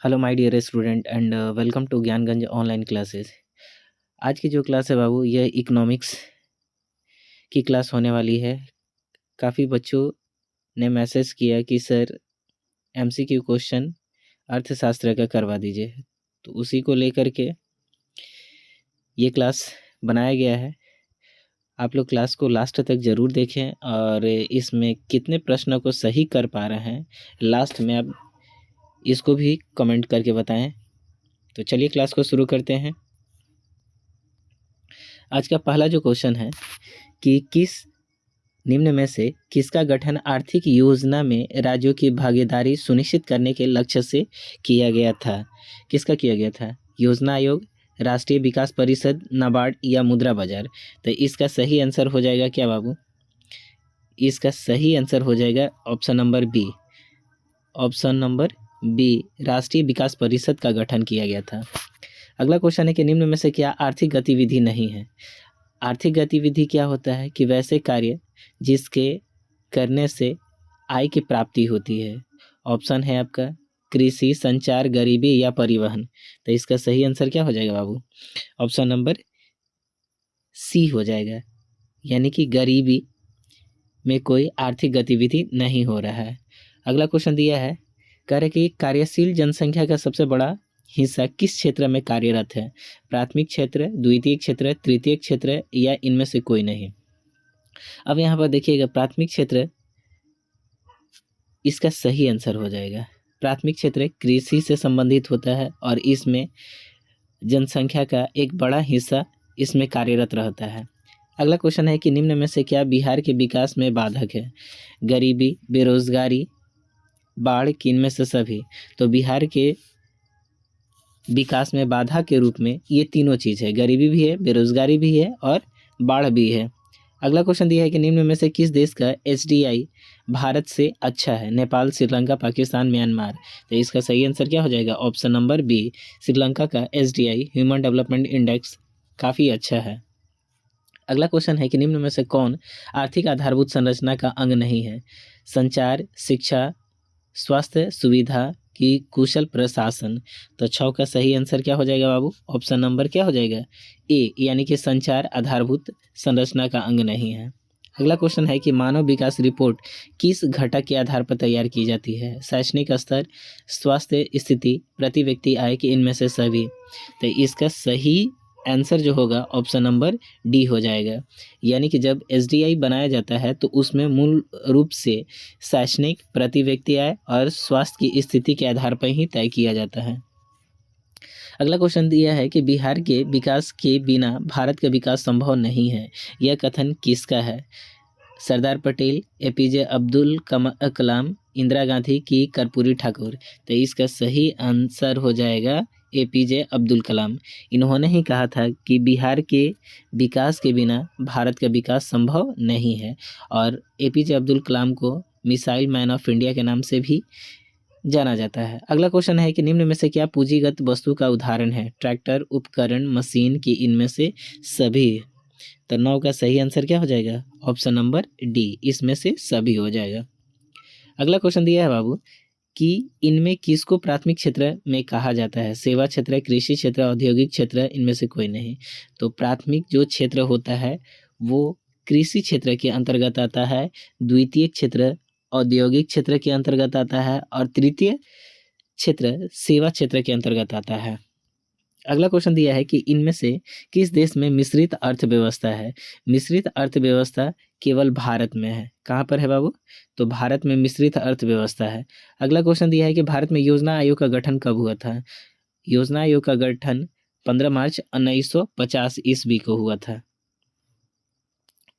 Hello my dear student and welcome to Gyanganj online classes. आज की जो क्लास है बाबू, यह इकोनॉमिक्स की क्लास होने वाली है। काफ़ी बच्चों ने मैसेज किया कि सर एमसीक्यू क्वेश्चन अर्थशास्त्र का करवा दीजिए, तो उसी को लेकर के ये क्लास बनाया गया है। आप लोग क्लास को लास्ट तक ज़रूर देखें और इसमें कितने प्रश्नों को सही कर पा रहे हैं लास्ट में आप इसको भी कमेंट करके बताएं। तो चलिए क्लास को शुरू करते हैं। आज का पहला जो क्वेश्चन है कि किस निम्न में से किसका गठन आर्थिक योजना में राज्यों की भागीदारी सुनिश्चित करने के लक्ष्य से किया गया था। किसका किया गया था? योजना आयोग, राष्ट्रीय विकास परिषद, नाबार्ड या मुद्रा बाजार। तो इसका सही आंसर हो जाएगा क्या बाबू? इसका सही आंसर हो जाएगा option number B. Option number B, राष्ट्रीय विकास परिषद का गठन किया गया था। अगला क्वेश्चन है कि निम्न में से क्या आर्थिक गतिविधि नहीं है? आर्थिक गतिविधि क्या होता है कि वैसे कार्य जिसके करने से आय की प्राप्ति होती है। ऑप्शन है आपका कृषि, संचार, गरीबी या परिवहन। तो इसका सही आंसर क्या हो जाएगा बाबू? ऑप्शन नंबर सी हो जाएगा, यानी कि गरीबी में कोई आर्थिक गतिविधि नहीं हो रहा है। अगला क्वेश्चन दिया है, कह रहे कि कार्यशील जनसंख्या का सबसे बड़ा हिस्सा किस क्षेत्र में कार्यरत है? प्राथमिक क्षेत्र, द्वितीय क्षेत्र, तृतीय क्षेत्र या इनमें से कोई नहीं। अब यहाँ पर देखिएगा, प्राथमिक क्षेत्र इसका सही आंसर हो जाएगा। प्राथमिक क्षेत्र कृषि से संबंधित होता है और इसमें जनसंख्या का एक बड़ा हिस्सा इसमें कार्यरत रहता है। अगला क्वेश्चन है कि निम्न में से क्या बिहार के विकास में बाधक है? गरीबी, बेरोजगारी, बाढ़, किन में से सभी। तो बिहार के विकास में बाधा के रूप में ये तीनों चीज़ है, गरीबी भी है, बेरोजगारी भी है और बाढ़ भी है। अगला क्वेश्चन दिया है कि निम्न में से किस देश का एचडीआई भारत से अच्छा है? नेपाल, श्रीलंका, पाकिस्तान, म्यांमार। तो इसका सही आंसर क्या हो जाएगा? ऑप्शन नंबर बी, श्रीलंका का एचडीआई ह्यूमन डेवलपमेंट इंडेक्स काफ़ी अच्छा है। अगला क्वेश्चन है कि निम्न में से कौन आर्थिक आधारभूत संरचना का अंग नहीं है? संचार, शिक्षा, स्वास्थ्य सुविधा की कुशल प्रशासन। तो 6 का सही आंसर क्या हो जाएगा बाबू? ऑप्शन नंबर क्या हो जाएगा? ए, यानी कि संचार आधारभूत संरचना का अंग नहीं है। अगला क्वेश्चन है कि मानव विकास रिपोर्ट किस घटक के आधार पर तैयार की जाती है? शैक्षणिक स्तर, स्वास्थ्य स्थिति, प्रति व्यक्ति आय, कि इनमें से सभी। तो इसका सही आंसर जो होगा ऑप्शन नंबर डी हो जाएगा, यानी कि जब एसडीआई बनाया जाता है तो उसमें मूल रूप से शैक्षणिक, प्रति व्यक्ति आय और स्वास्थ्य की स्थिति के आधार पर ही तय किया जाता है। अगला क्वेश्चन दिया है कि बिहार के विकास के बिना भारत का विकास संभव नहीं है। यह कथन किसका है? सरदार पटेल, एपीजे अब्दुल कलाम, इंदिरा गांधी की कर्पूरी ठाकुर। तो इसका सही आंसर हो जाएगा एपीजे अब्दुल कलाम। इन्होंने ही कहा था कि बिहार के विकास के बिना भारत का विकास संभव नहीं है और एपीजे अब्दुल कलाम को मिसाइल मैन ऑफ इंडिया के नाम से भी जाना जाता है। अगला क्वेश्चन है कि निम्न में से क्या पूंजीगत वस्तु का उदाहरण है? ट्रैक्टर, उपकरण, मशीन, की इनमें से सभी। तो 9 का सही आंसर क्या हो जाएगा? ऑप्शन नंबर डी, इसमें से सभी हो जाएगा। अगला क्वेश्चन दिया है बाबू कि इनमें किसको प्राथमिक क्षेत्र में कहा जाता है? सेवा क्षेत्र, कृषि क्षेत्र, औद्योगिक क्षेत्र, इनमें से कोई नहीं। तो प्राथमिक जो क्षेत्र होता है वो कृषि क्षेत्र के अंतर्गत आता है, द्वितीय क्षेत्र औद्योगिक क्षेत्र के अंतर्गत आता है और तृतीय क्षेत्र सेवा क्षेत्र के अंतर्गत आता है। अगला क्वेश्चन दिया है कि इनमें से किस देश में मिश्रित अर्थव्यवस्था है? मिश्रित अर्थव्यवस्था केवल भारत में है। कहाँ पर है बाबू? तो भारत में मिश्रित अर्थव्यवस्था है। अगला क्वेश्चन दिया है कि भारत में योजना आयोग का गठन कब हुआ था? योजना आयोग का गठन 15 मार्च 1950 ईस्वी को हुआ था।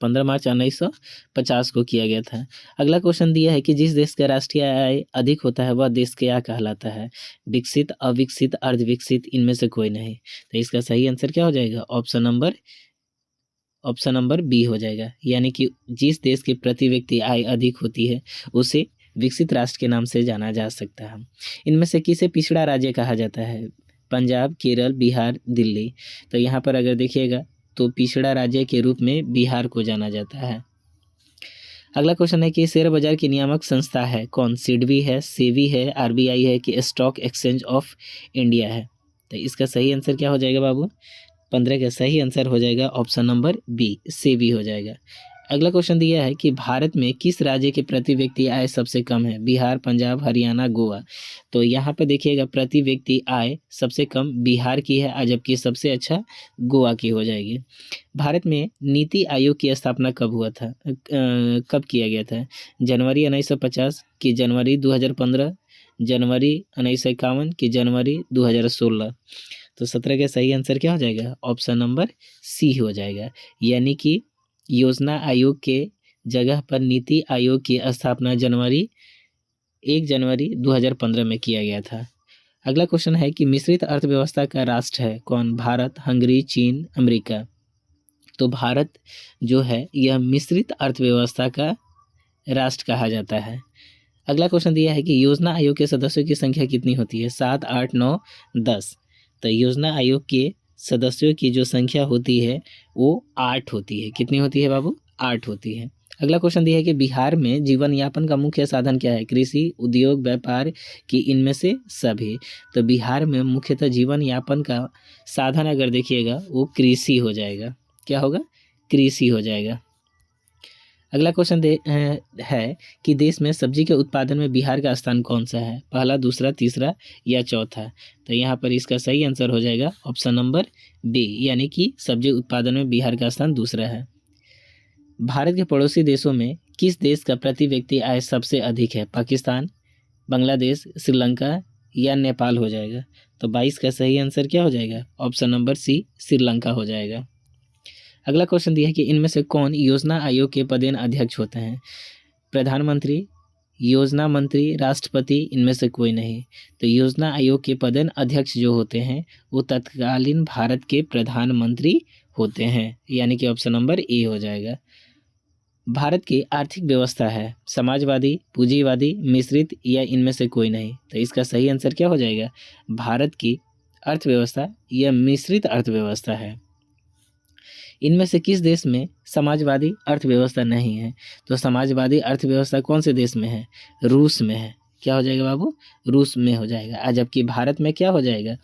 15 मार्च 1950 को किया गया था। अगला क्वेश्चन दिया है कि जिस देश का राष्ट्रीय आय अधिक होता है वह देश क्या कहलाता है? विकसित, अविकसित, अर्धविकसित, इनमें से कोई नहीं। तो इसका सही आंसर क्या हो जाएगा? ऑप्शन नंबर बी हो जाएगा, यानी कि जिस देश की प्रति व्यक्ति आय अधिक होती है उसे विकसित राष्ट्र के नाम से जाना जा सकता है। इनमें से किसे पिछड़ा राज्य कहा जाता है? पंजाब, केरल, बिहार, दिल्ली। तो यहाँ पर अगर देखिएगा तो पिछड़ा राज्य के रूप में बिहार को जाना जाता है। अगला क्वेश्चन है कि शेयर बाजार की नियामक संस्था है कौन? सिडबी है, सेबी है, आरबीआई है कि स्टॉक एक्सचेंज ऑफ इंडिया है? तो इसका सही आंसर क्या हो जाएगा बाबू? 15 का सही आंसर हो जाएगा ऑप्शन नंबर बी, सेबी हो जाएगा। अगला क्वेश्चन दिया है कि भारत में किस राज्य के प्रति व्यक्ति आय सबसे कम है? बिहार, पंजाब, हरियाणा, गोवा। तो यहाँ पे देखिएगा प्रति व्यक्ति आय सबसे कम बिहार की है, जबकि सबसे अच्छा गोवा की हो जाएगी। भारत में नीति आयोग की स्थापना कब हुआ था, कब किया गया था? जनवरी 1950 की जनवरी 2015, जनवरी 1951 की जनवरी 2016। तो 17 का सही आंसर क्या हो जाएगा? ऑप्शन नंबर सी हो जाएगा, यानी कि योजना आयोग के जगह पर नीति आयोग की स्थापना 1 जनवरी 2015 में किया गया था। अगला क्वेश्चन है कि मिश्रित अर्थव्यवस्था का राष्ट्र है कौन? भारत, हंगरी, चीन, अमेरिका। तो भारत जो है यह मिश्रित अर्थव्यवस्था का राष्ट्र कहा जाता है। अगला क्वेश्चन दिया है कि योजना आयोग के सदस्यों की संख्या कितनी होती है? 7, 8, 9, 10। तो योजना आयोग के सदस्यों की जो संख्या होती है वो 8 होती है। कितनी होती है बाबू? 8 होती है। अगला क्वेश्चन दिया है कि बिहार में जीवन यापन का मुख्य साधन क्या है? कृषि, उद्योग, व्यापार कि इनमें से सभी? तो बिहार में मुख्यतः जीवन यापन का साधन अगर देखिएगा वो कृषि हो जाएगा। क्या होगा? कृषि हो जाएगा। अगला क्वेश्चन है कि देश में सब्जी के उत्पादन में बिहार का स्थान कौन सा है? पहला, दूसरा, तीसरा या चौथा? तो यहाँ पर इसका सही आंसर हो जाएगा ऑप्शन नंबर बी, यानी कि सब्जी उत्पादन में बिहार का स्थान दूसरा है। भारत के पड़ोसी देशों में किस देश का प्रति व्यक्ति आय सबसे अधिक है? पाकिस्तान, बांग्लादेश, श्रीलंका या नेपाल हो जाएगा? तो 22 का सही आंसर क्या हो जाएगा? ऑप्शन नंबर सी, श्रीलंका हो जाएगा। अगला क्वेश्चन दिया है कि इनमें से कौन योजना आयोग के पदेन अध्यक्ष होते हैं? प्रधानमंत्री, योजना मंत्री, राष्ट्रपति, इनमें से कोई नहीं। तो योजना आयोग के पदेन अध्यक्ष जो होते हैं वो तत्कालीन भारत के प्रधानमंत्री होते हैं, यानी कि ऑप्शन नंबर ए हो जाएगा। भारत की आर्थिक व्यवस्था है समाजवादी, पूंजीवादी, मिश्रित या इनमें से कोई नहीं? तो इसका सही आंसर क्या हो जाएगा? भारत की अर्थव्यवस्था यह मिश्रित अर्थव्यवस्था है। इनमें से किस देश में समाजवादी अर्थव्यवस्था नहीं है? तो समाजवादी अर्थव्यवस्था कौन से देश में है? रूस में है। क्या हो जाएगा बाबू? रूस में हो जाएगा। जबकि भारत में क्या हो जाएगा?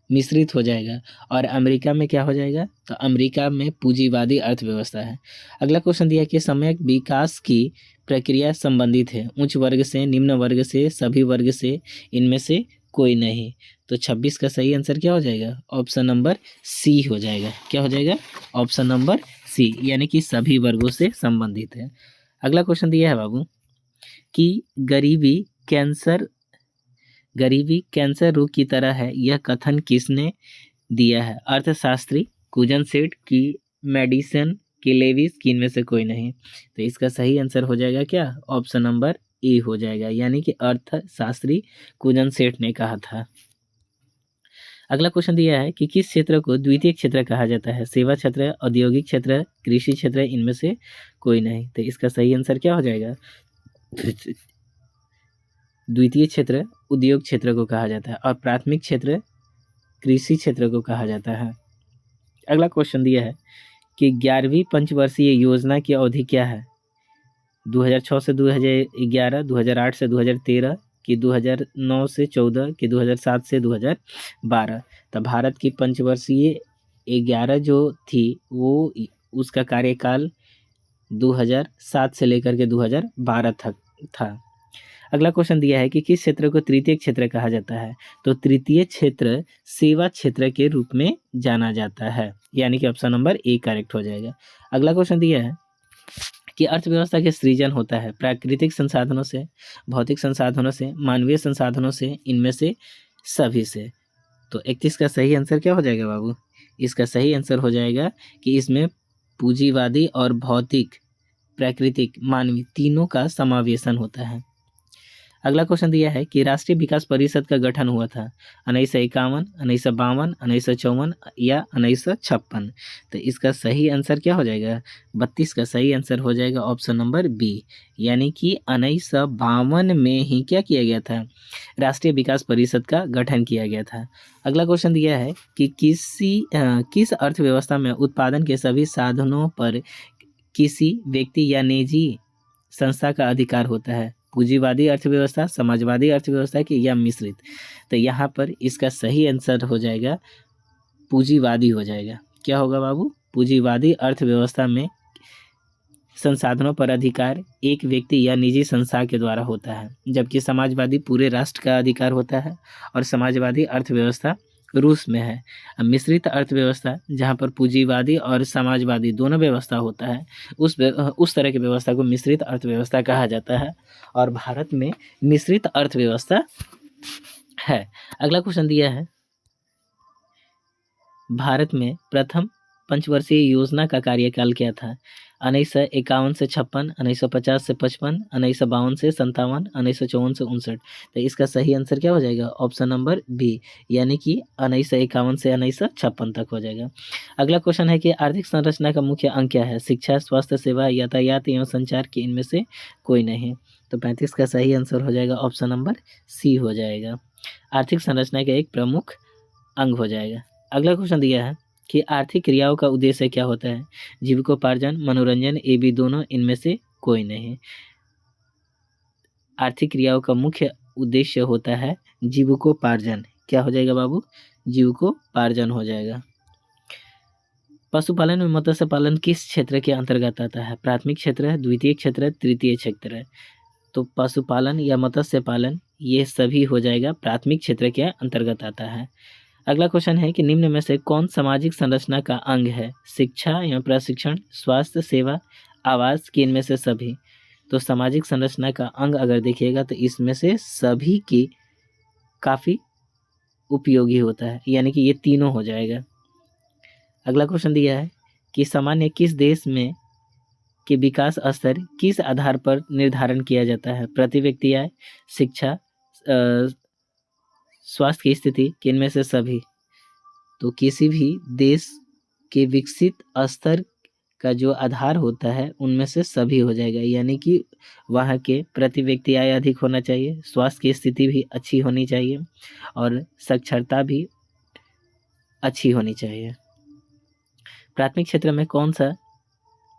मिश्रित हो जाएगा। और अमेरिका में क्या हो जाएगा? तो अमेरिका में पूंजीवादी अर्थव्यवस्था है। अगला क्वेश्चन दिया कि सम्यक विकास की प्रक्रिया संबंधित है उच्च वर्ग से, निम्न वर्ग से, सभी वर्ग से, इनमें से कोई नहीं? तो 26 का सही आंसर क्या हो जाएगा? ऑप्शन नंबर सी हो जाएगा। क्या हो जाएगा? ऑप्शन नंबर सी, यानी कि सभी वर्गों से संबंधित है। अगला क्वेश्चन दिया है बाबू कि गरीबी कैंसर रोग की तरह है, यह कथन किसने दिया है? अर्थशास्त्री, कुजन सेठ की मेडिसन की लेविस की इनमें से कोई नहीं? तो इसका सही आंसर हो जाएगा क्या? ऑप्शन नंबर ए हो जाएगा, यानी कि अर्थशास्त्री कुजन सेठ ने कहा था। अगला क्वेश्चन दिया है कि किस क्षेत्र को द्वितीय क्षेत्र कहा जाता है? सेवा क्षेत्र, औद्योगिक क्षेत्र, कृषि क्षेत्र, इनमें से कोई नहीं? तो इसका सही आंसर क्या हो जाएगा? द्वितीय क्षेत्र उद्योग क्षेत्र को कहा जाता है और प्राथमिक क्षेत्र कृषि क्षेत्र को कहा जाता है। अगला क्वेश्चन दिया है कि 11वीं पंचवर्षीय योजना की अवधि क्या है? 2006 से 2011, 2008 से 2013 कि 2009 से 14 कि 2007 से 2012? तो भारत की पंचवर्षीय 11 जो थी वो उसका कार्यकाल 2007 से लेकर के 2012 तक था। अगला क्वेश्चन दिया है कि किस क्षेत्र को तृतीय क्षेत्र कहा जाता है? तो तृतीय क्षेत्र सेवा क्षेत्र के रूप में जाना जाता है, यानी कि ऑप्शन नंबर ए करेक्ट हो जाएगा। अगला क्वेश्चन दिया है कि अर्थव्यवस्था के सृजन होता है प्राकृतिक संसाधनों से, भौतिक संसाधनों से, मानवीय संसाधनों से, इनमें से सभी से? तो 31 का सही आंसर क्या हो जाएगा बाबू? इसका सही आंसर हो जाएगा कि इसमें पूंजीवादी और भौतिक, प्राकृतिक, मानवीय तीनों का समावेशन होता है। अगला क्वेश्चन दिया है कि राष्ट्रीय विकास परिषद का गठन हुआ था 1951, 1952, 1954 या 1956? तो इसका सही आंसर क्या हो जाएगा? 32 का सही आंसर हो जाएगा ऑप्शन नंबर बी, यानी कि 1952 में ही क्या किया गया था? राष्ट्रीय विकास परिषद का गठन किया गया था। अगला क्वेश्चन दिया है कि किस अर्थव्यवस्था में उत्पादन के सभी साधनों पर किसी व्यक्ति या निजी संस्था का अधिकार होता है? पूंजीवादी अर्थव्यवस्था, समाजवादी अर्थव्यवस्था की या मिश्रित? तो यहाँ पर इसका सही आंसर हो जाएगा पूंजीवादी हो जाएगा। क्या होगा बाबू? पूंजीवादी अर्थव्यवस्था में संसाधनों पर अधिकार एक व्यक्ति या निजी संस्था के द्वारा होता है, जबकि समाजवादी पूरे राष्ट्र का अधिकार होता है और समाजवादी अर्थव्यवस्था रूस में है। अब मिश्रित अर्थव्यवस्था जहाँ पर पूंजीवादी और समाजवादी दोनों व्यवस्था होता है, उस तरह की व्यवस्था को मिश्रित अर्थव्यवस्था कहा जाता है और भारत में मिश्रित अर्थव्यवस्था है। अगला क्वेश्चन दिया है, भारत में प्रथम पंचवर्षीय योजना का कार्यकाल क्या था? 1951 से 56, 1950 से 55, 1952 से 57, 1954 से 59। तो इसका सही आंसर क्या हो जाएगा? ऑप्शन नंबर बी, यानी कि 1951 से 1956 तक हो जाएगा। अगला क्वेश्चन है कि आर्थिक संरचना का मुख्य अंग क्या है? शिक्षा, स्वास्थ्य सेवा, यातायात एवं संचार की इनमें से कोई नहीं। तो 35 का सही आंसर हो जाएगा ऑप्शन नंबर सी हो जाएगा। आर्थिक संरचना का एक प्रमुख अंग हो जाएगा। अगला क्वेश्चन दिया है कि आर्थिक क्रियाओं का उद्देश्य क्या होता है? जीविकोपार्जन, मनोरंजन, ए बी दोनों, इनमें से कोई नहीं। आर्थिक क्रियाओं का मुख्य उद्देश्य होता है जीविकोपार्जन। क्या हो जाएगा बाबू? जीविकोपार्जन हो जाएगा। पशुपालन और मत्स्य पालन किस क्षेत्र के अंतर्गत आता है? प्राथमिक क्षेत्र है, द्वितीय क्षेत्र है, तृतीय क्षेत्र है? तो पशुपालन या मत्स्य पालन ये सभी हो जाएगा प्राथमिक क्षेत्र के अंतर्गत आता है। अगला क्वेश्चन है कि निम्न में से कौन सामाजिक संरचना का अंग है? शिक्षा एवं प्रशिक्षण, स्वास्थ्य सेवा, आवास की इनमें से सभी? तो सामाजिक संरचना का अंग अगर देखिएगा तो इसमें से सभी की काफ़ी उपयोगी होता है, यानी कि ये तीनों हो जाएगा। अगला क्वेश्चन दिया है कि सामान्य किस देश में कि विकास स्तर किस आधार पर निर्धारण किया जाता है? प्रति व्यक्ति आय, शिक्षा, स्वास्थ्य की स्थिति कि इनमें से सभी? तो किसी भी देश के विकसित स्तर का जो आधार होता है उनमें से सभी हो जाएगा, यानी कि वहाँ के प्रति व्यक्ति आय अधिक होना चाहिए, स्वास्थ्य की स्थिति भी अच्छी होनी चाहिए और साक्षरता भी अच्छी होनी चाहिए। प्राथमिक क्षेत्र में कौन सा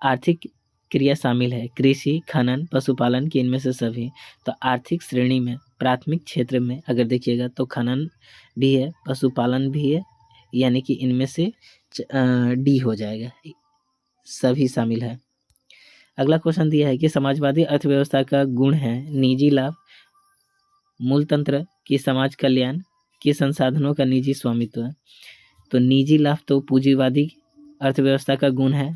आर्थिक क्रिया शामिल है? कृषि, खनन, पशुपालन की इनमें से सभी? तो आर्थिक श्रेणी में प्राथमिक क्षेत्र में अगर देखिएगा तो खनन भी है, पशुपालन भी है, यानी कि इनमें से डी हो जाएगा, सभी शामिल है। अगला क्वेश्चन दिया है कि समाजवादी अर्थव्यवस्था का गुण है निजी लाभ, मूलतंत्र की समाज कल्याण की संसाधनों का निजी स्वामित्व। तो निजी लाभ तो पूंजीवादी अर्थव्यवस्था का गुण है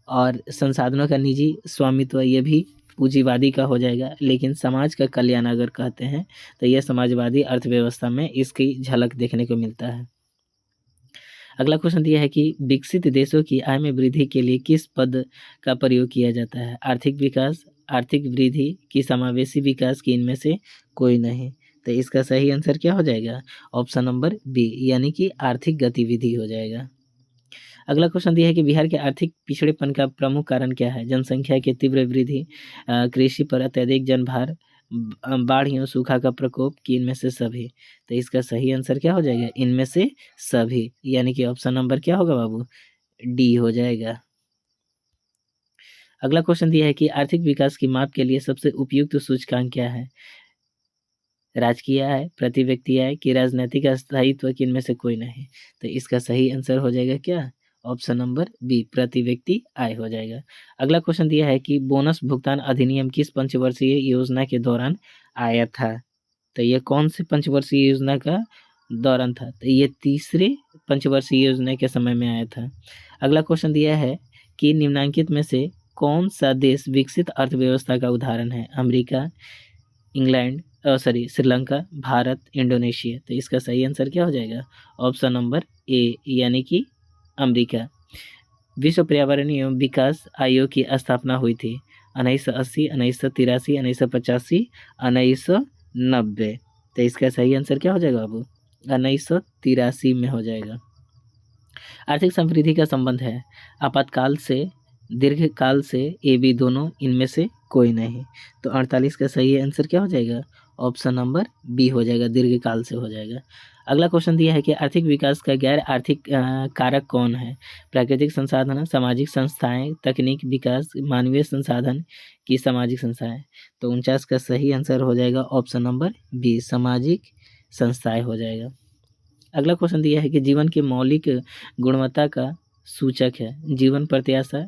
और संसाधनों का निजी स्वामित्व ये भी पूंजीवादी का हो जाएगा, लेकिन समाज का कल्याण अगर कहते हैं तो यह समाजवादी अर्थव्यवस्था में इसकी झलक देखने को मिलता है। अगला क्वेश्चन दिया है कि विकसित देशों की आय में वृद्धि के लिए किस पद का प्रयोग किया जाता है? आर्थिक विकास, आर्थिक वृद्धि की समावेशी विकास की इनमें से कोई नहीं। तो इसका सही आंसर क्या हो जाएगा? ऑप्शन नंबर बी, यानी कि आर्थिक गतिविधि हो जाएगा। अगला क्वेश्चन दिया है कि बिहार के आर्थिक पिछड़ेपन का प्रमुख कारण क्या है? जनसंख्या की तीव्र वृद्धि, कृषि पर अत्यधिक जनभार, बाढ़ एवं सूखा का प्रकोप की इनमें से सभी? तो इसका सही आंसर क्या हो जाएगा? इनमें से सभी, यानी कि ऑप्शन नंबर क्या होगा बाबू? डी हो जाएगा। अगला क्वेश्चन दिया है कि आर्थिक विकास की माप के लिए सबसे उपयुक्त सूचकांक क्या है? राजकीय आय, प्रति व्यक्ति आय कि राजनीतिक स्थायित्व की इनमें से कोई नहीं। तो इसका सही आंसर हो जाएगा क्या? ऑप्शन नंबर बी, प्रति व्यक्ति आय हो जाएगा। अगला क्वेश्चन दिया है कि बोनस भुगतान अधिनियम किस पंचवर्षीय योजना के दौरान आया था? तो ये कौन से पंचवर्षीय योजना का दौरान था? तो ये तीसरे पंचवर्षीय योजना के समय में आया था। अगला क्वेश्चन दिया है कि निम्नांकित में से कौन सा देश विकसित अर्थव्यवस्था का उदाहरण है? America, England, Sri Lanka, Bharat, Indonesia. तो इसका सही आंसर क्या हो जाएगा? ऑप्शन नंबर ए, यानी कि अमेरिका। विश्व पर्यावरण एवं विकास आयोग की स्थापना हुई थी 1980, 1983, 1985, 1990। तो इसका सही आंसर क्या हो जाएगा बाबू? 1983 में हो जाएगा। आर्थिक समृद्धि का संबंध है आपातकाल से, दीर्घकाल से, ए बी दोनों, इनमें से कोई नहीं। तो 48 का सही आंसर क्या हो जाएगा? ऑप्शन नंबर बी हो जाएगा, दीर्घकाल से हो जाएगा। अगला क्वेश्चन दिया है कि आर्थिक विकास का गैर आर्थिक कारक कौन है? प्राकृतिक संसाधन, सामाजिक संस्थाएं, तकनीक विकास, मानवीय संसाधन की सामाजिक संस्थाएं। तो 49 का सही आंसर हो जाएगा ऑप्शन नंबर बी, सामाजिक संस्थाएं हो जाएगा। अगला क्वेश्चन दिया है कि जीवन की मौलिक गुणवत्ता का सूचक है जीवन प्रत्याशा,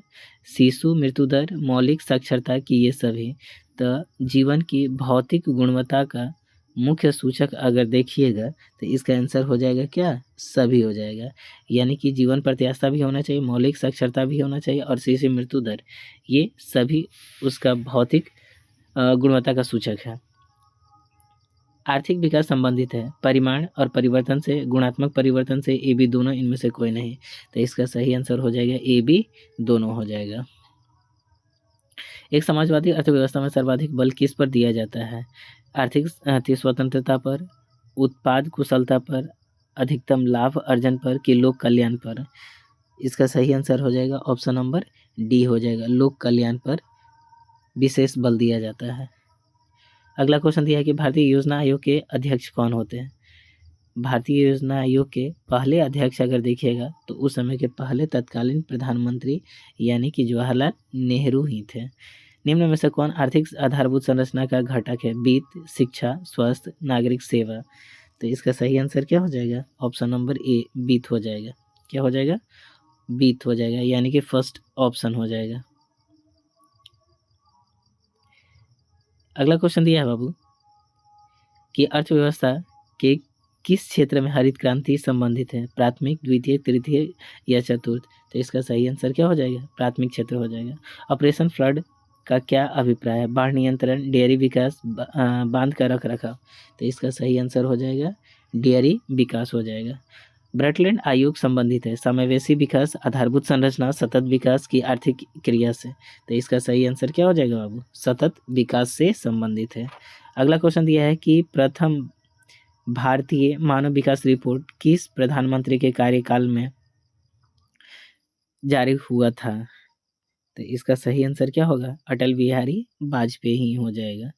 शिशु मृत्यु दर, मौलिक साक्षरता की ये सभी। तो जीवन की भौतिक गुणवत्ता का मुख्य सूचक अगर देखिएगा तो इसका आंसर हो जाएगा क्या? सभी हो जाएगा। यानी कि जीवन प्रत्याशा भी होना चाहिए, मौलिक साक्षरता भी होना चाहिए और शिशु मृत्यु दर, ये सभी उसका भौतिक गुणवत्ता का सूचक है। आर्थिक विकास संबंधित है परिमाण और परिवर्तन से, गुणात्मक परिवर्तन से, ए बी दोनों, इनमें से कोई नहीं। तो इसका सही आंसर हो जाएगा ए बी दोनों हो जाएगा। एक समाजवादी अर्थव्यवस्था में सर्वाधिक बल किस पर दिया जाता है? आर्थिक स्वतंत्रता पर, उत्पाद कुशलता पर, अधिकतम लाभ अर्जन पर कि लोक कल्याण पर? इसका सही आंसर हो जाएगा ऑप्शन नंबर डी हो जाएगा, लोक कल्याण पर विशेष बल दिया जाता है। अगला क्वेश्चन दिया है कि भारतीय योजना आयोग के अध्यक्ष कौन होते हैं? भारतीय योजना आयोग के पहले अध्यक्ष अगर देखिएगा तो उस समय के पहले तत्कालीन प्रधानमंत्री यानी कि जवाहरलाल नेहरू ही थे। निम्न में से कौन आर्थिक आधारभूत संरचना का घटक है? वित्त, शिक्षा, स्वास्थ्य, नागरिक सेवा। तो इसका सही आंसर क्या हो जाएगा? ऑप्शन नंबर ए, वित्त हो जाएगा। क्या हो जाएगा? वित्त हो जाएगा, यानी कि फर्स्ट ऑप्शन हो जाएगा। अगला क्वेश्चन दिया है बाबू कि अर्थव्यवस्था के किस क्षेत्र में हरित क्रांति संबंधित है? प्राथमिक, द्वितीय, तृतीय या चतुर्थ? तो इसका सही आंसर क्या हो जाएगा? प्राथमिक क्षेत्र हो जाएगा। ऑपरेशन फ्लड का क्या अभिप्राय है? बाढ़ नियंत्रण, डेयरी विकास, बांध का रख रखाव। तो इसका सही आंसर हो जाएगा डेयरी विकास हो जाएगा। ब्रटलैंड आयोग संबंधित है समावेशी विकास, आधारभूत संरचना, सतत विकास की आर्थिक क्रिया से। तो इसका सही आंसर क्या हो जाएगा बाबू? सतत विकास से संबंधित है। अगला क्वेश्चन दिया है कि प्रथम भारतीय मानव विकास रिपोर्ट किस प्रधानमंत्री के कार्यकाल में जारी हुआ था? तो इसका सही आंसर क्या होगा? अटल बिहारी वाजपेयी हो जाएगा।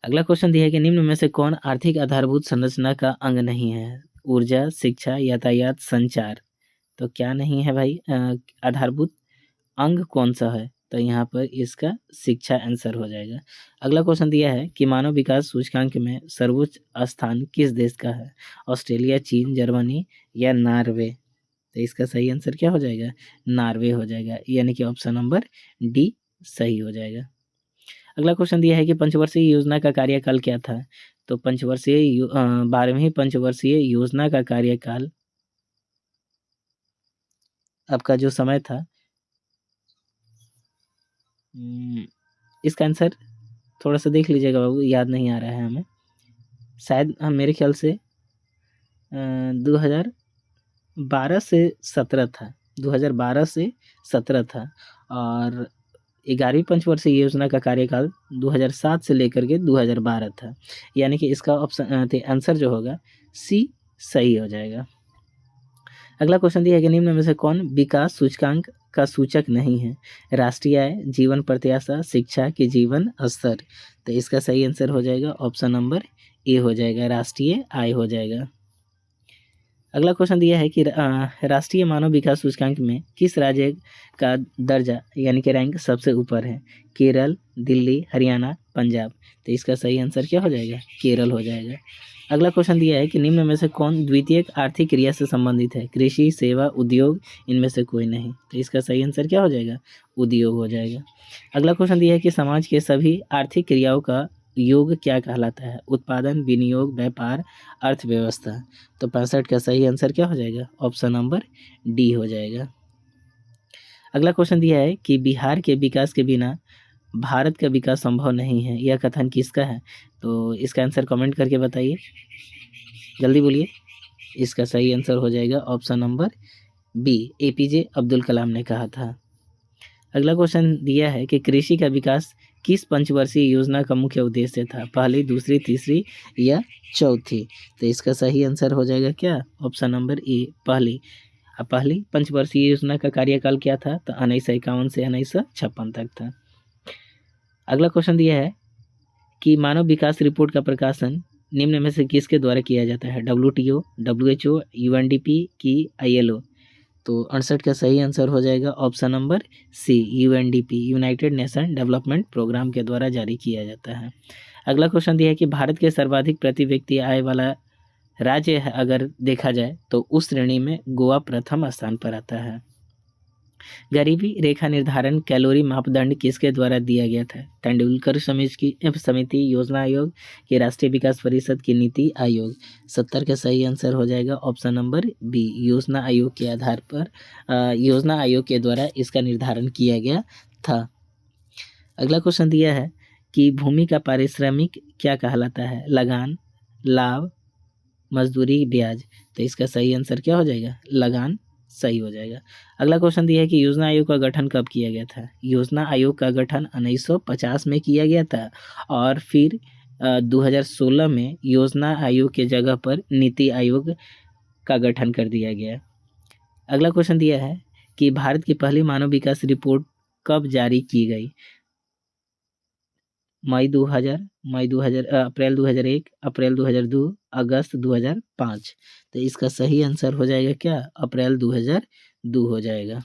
अगला क्वेश्चन दिया है कि निम्न में से कौन आर्थिक आधारभूत संरचना का अंग नहीं है? ऊर्जा, शिक्षा, यातायात, संचार। तो क्या नहीं है भाई? आधारभूत अंग कौन सा है? तो यहाँ पर इसका शिक्षा आंसर हो जाएगा। अगला क्वेश्चन दिया है कि मानव विकास सूचकांक में सर्वोच्च स्थान किस देश का है? ऑस्ट्रेलिया, चीन, जर्मनी या नॉर्वे? तो इसका सही आंसर क्या हो जाएगा? नॉर्वे हो जाएगा, यानी कि ऑप्शन नंबर डी सही हो जाएगा। अगला क्वेश्चन दिया है कि पंचवर्षीय योजना का कार्यकाल क्या था? तो 12वीं पंचवर्षीय योजना का कार्यकाल आपका जो समय था, इसका आंसर थोड़ा सा देख लीजिएगा बाबू, याद नहीं आ रहा है हमें। शायद मेरे ख्याल से 2012 से 17 था, 2012 से 17 था। और 11वीं पंचवर्षीय योजना का कार्यकाल 2007 से लेकर के 2012 था, यानी कि इसका ऑप्शन आंसर जो होगा सी सही हो जाएगा। अगला क्वेश्चन दिया है कि निम्न में से कौन विकास सूचकांक का सूचक नहीं है? राष्ट्रीय आय, जीवन प्रत्याशा, शिक्षा की जीवन स्तर। तो इसका सही आंसर हो जाएगा ऑप्शन नंबर ए हो जाएगा, राष्ट्रीय आय हो जाएगा। अगला क्वेश्चन दिया है कि राष्ट्रीय मानव विकास सूचकांक में किस राज्य का दर्जा यानी कि रैंक सबसे ऊपर है? केरल, दिल्ली, हरियाणा, पंजाब। तो इसका सही आंसर क्या हो जाएगा? केरल हो जाएगा। अगला क्वेश्चन दिया है कि निम्न में से कौन द्वितीयक आर्थिक क्रिया से संबंधित है? कृषि, सेवा, उद्योग, इनमें से कोई नहीं। तो इसका सही आंसर क्या हो जाएगा? उद्योग हो जाएगा। अगला क्वेश्चन दिया है कि समाज के सभी आर्थिक क्रियाओं का योग क्या कहलाता है? उत्पादन, विनियोग, व्यापार, अर्थव्यवस्था। तो 65 का सही आंसर क्या हो जाएगा? ऑप्शन नंबर डी हो जाएगा। अगला क्वेश्चन दिया है कि बिहार के विकास के बिना भारत का विकास संभव नहीं है, यह कथन किसका है? तो इसका आंसर कमेंट करके बताइए, जल्दी बोलिए। इसका सही आंसर हो जाएगा option number B, APJ Abdul Kalam ने कहा था। अगला क्वेश्चन दिया है कि कृषि का विकास किस पंचवर्षीय योजना का मुख्य उद्देश्य था? पहली, दूसरी, तीसरी या चौथी? तो इसका सही आंसर हो जाएगा क्या? ऑप्शन नंबर ए, पहली। अब पहली पंचवर्षीय योजना का कार्यकाल क्या था? तो 1951 से 1956 तक था। अगला क्वेश्चन दिया है कि मानव विकास रिपोर्ट का प्रकाशन निम्न में से किसके द्वारा किया जाता है? WTO, WHO, UNDP की ILO? तो 68 का सही आंसर हो जाएगा option number C, UNDP, United Nation Development Programme के द्वारा जारी किया जाता है। अगला क्वेश्चन दिया है कि भारत के सर्वाधिक प्रति व्यक्ति आय वाला राज्य है अगर देखा जाए तो उस श्रेणी में गोवा प्रथम स्थान पर आता है। गरीबी रेखा निर्धारण कैलोरी मापदंड किसके द्वारा दिया गया था? तेंदुलकर समिति, योजना आयोग की राष्ट्रीय विकास परिषद की नीति आयोग? 70 का सही आंसर हो जाएगा ऑप्शन नंबर बी, योजना आयोग के आधार पर योजना आयोग के द्वारा इसका निर्धारण किया गया था। अगला क्वेश्चन दिया है कि भूमि का पारिश्रमिक क्या कहलाता है? लगान, लाभ, मजदूरी, ब्याज? तो इसका सही आंसर क्या हो जाएगा? लगान सही हो जाएगा। अगला क्वेश्चन दिया है कि योजना आयोग का गठन कब किया गया था? योजना आयोग का गठन 1950 में किया गया था और फिर 2016 में योजना आयोग के जगह पर नीति आयोग का गठन कर दिया गया। अगला क्वेश्चन दिया है कि भारत की पहली मानव विकास रिपोर्ट कब जारी की गई? अप्रैल 2001, अप्रैल 2002, अगस्त 2005? तो इसका सही आंसर हो जाएगा क्या? अप्रैल 2002 हो जाएगा।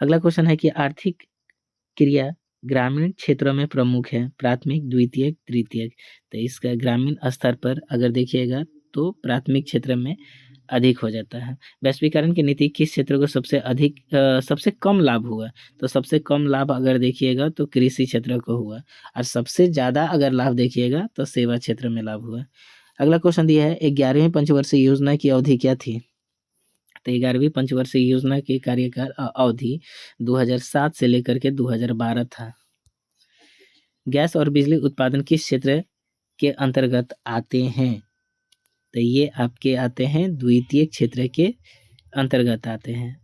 अगला क्वेश्चन है कि आर्थिक क्रिया ग्रामीण क्षेत्रों में प्रमुख है, प्राथमिक, द्वितीयक, तृतीयक? तो इसका ग्रामीण स्तर पर अगर देखिएगा तो प्राथमिक क्षेत्र में अधिक हो जाता है। वैश्वीकरण की नीति किस क्षेत्र को सबसे कम लाभ हुआ? तो सबसे कम लाभ अगर देखिएगा तो कृषि क्षेत्र को हुआ और सबसे ज़्यादा अगर लाभ देखिएगा तो सेवा क्षेत्र में लाभ हुआ। अगला क्वेश्चन दिया है 11वीं पंचवर्षीय योजना की अवधि क्या थी? तो 11वीं पंचवर्षीय योजना की कार्यकाल अवधि 2007 से लेकर के 2012 था। गैस और बिजली उत्पादन किस क्षेत्र के अंतर्गत आते हैं? तो ये आपके आते हैं द्वितीय क्षेत्र के अंतर्गत आते हैं।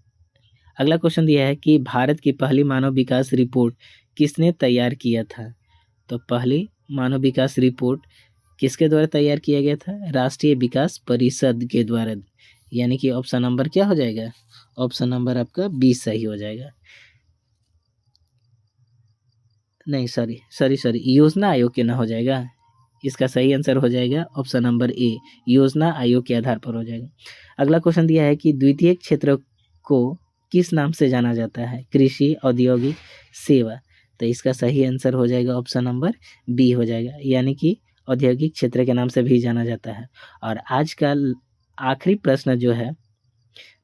अगला क्वेश्चन दिया है कि भारत की पहली मानव विकास रिपोर्ट किसने तैयार किया था? तो पहली मानव विकास रिपोर्ट किसके द्वारा तैयार किया गया था? राष्ट्रीय विकास परिषद के द्वारा, यानी कि ऑप्शन नंबर क्या हो जाएगा? ऑप्शन नंबर आपका बी सही हो जाएगा। नहीं, सॉरी, योजना आयोग के ना हो जाएगा। इसका सही आंसर हो जाएगा ऑप्शन नंबर ए, योजना आयोग के आधार पर हो जाएगा। अगला क्वेश्चन दिया है कि द्वितीय क्षेत्र को किस नाम से जाना जाता है? कृषि, औद्योगिक, सेवा? तो इसका सही आंसर हो जाएगा ऑप्शन नंबर बी हो जाएगा, यानी कि औद्योगिक क्षेत्र के नाम से भी जाना जाता है। और आज का आखिरी प्रश्न जो है,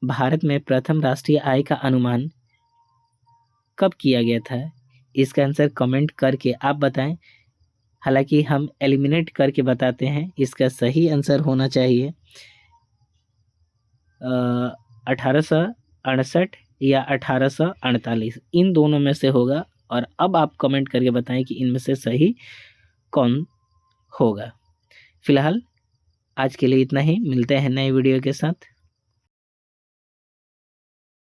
भारत में प्रथम राष्ट्रीय आय का अनुमान कब किया गया था? इसका आंसर कमेंट करके आप बताएं। हालांकि हम एलिमिनेट करके बताते हैं, इसका सही आंसर होना चाहिए 1868 या 1848, इन दोनों में से होगा। और अब आप कमेंट करके बताएं कि इनमें से सही कौन होगा। फिलहाल आज के लिए इतना ही, मिलते हैं नए वीडियो के साथ।